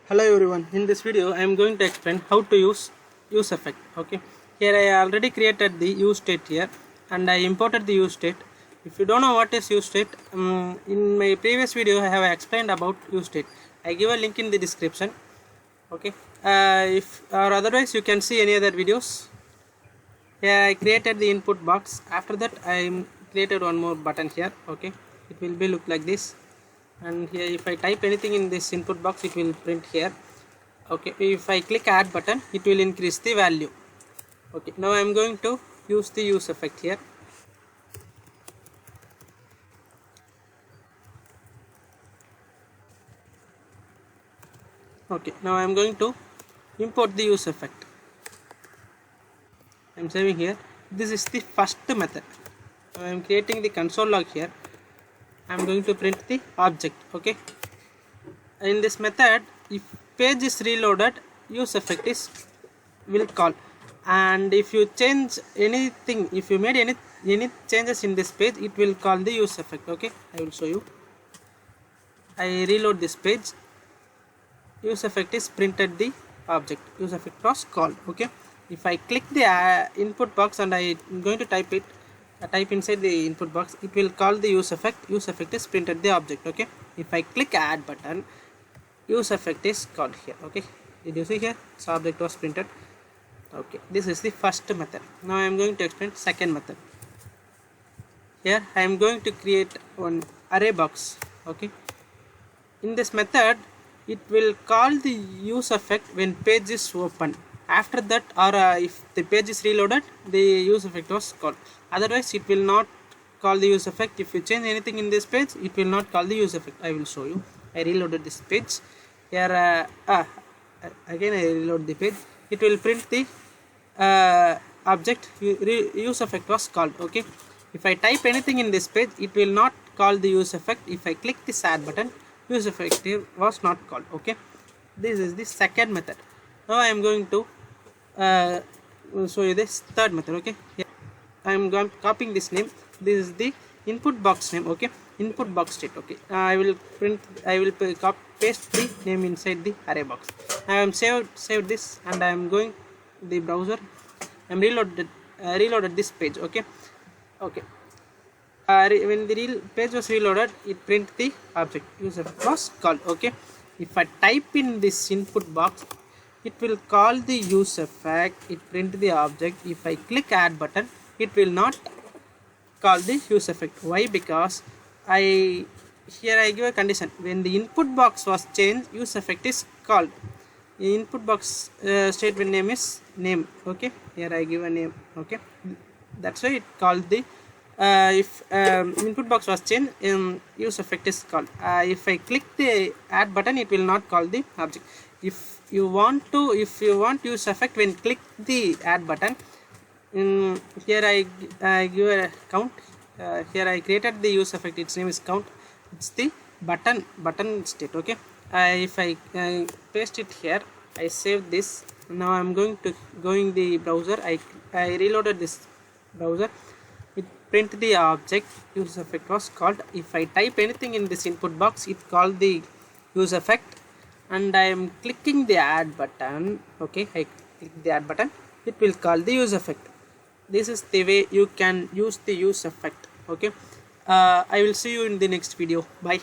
Hello everyone, in this video I am going to explain how to use useEffect. Okay, here I already created the use state here and I imported the use state. If you don't know what is use state, in my previous video I have explained about use state. I give a link in the description. Okay, if or otherwise you can see any other videos. Here I created the input box. After that I created one more button here. Okay, it will be look like this. And here if I type anything in this input box, it will print here. Okay, if I click add button, it will increase the value. Okay, now I am going to use the use effect here. Okay, now I am going to import the use effect. I am saving here. This is the first method. I am creating the console log here. I am going to print the object. Okay, in this method, if page is reloaded, use effect will call, and if you change anything, if you made any changes in this page, it will call the use effect. Okay, I will show you. I reload this page. Use effect is printed the object. Use effect was called. Okay, if I click the input box and I am going to type it, type inside the input box, it will call the use effect. Use effect is printed the object. Okay, if I click add button, use effect is called here. Okay, did you see here? So object was printed. Okay, this is the first method. Now I am going to explain second method. Here I am going to create one array box. Okay, in this method it will call the use effect when page is open. After that, or if the page is reloaded, the use effect was called. Otherwise it will not call the use effect. If you change anything in this page, it will not call the use effect. I will show you. I reloaded this page. Here again I reload the page. It will print the object use effect was called. Okay, if I type anything in this page, it will not call the use effect. If I click this add button, use effect was not called. Okay, this is the second method. Now I am going to show you this third method. Okay, here I am copying this name. This is the input box name. Okay, input box state. Okay, I will paste the name inside the array box. I am saved this and I am going the browser. I am reloaded this page. Okay, when the page was reloaded, it print the object use effect was called. Okay, if I type in this input box, it will call the use effect. It print the object. If I click add button, it will not call the use effect. Why? Because here I give a condition. When the input box was changed, use effect is called. The input box statement name is name. Okay, here I give a name. Okay, that's why it called the if input box was changed, use effect is called. If I click the add button, it will not call the object. If you want use effect, when click the add button, here I give a count. Here I created the use effect. Its name is count. It's the button state. Okay, if I paste it here, I save this. Now I am going the browser. I reloaded this browser. It print the object use effect was called. If I type anything in this input box, it called the use effect, and I am clicking the add button. Okay, I click the add button, it will call the use effect. This is the way you can use the use effect. Okay, I will see you in the next video. Bye.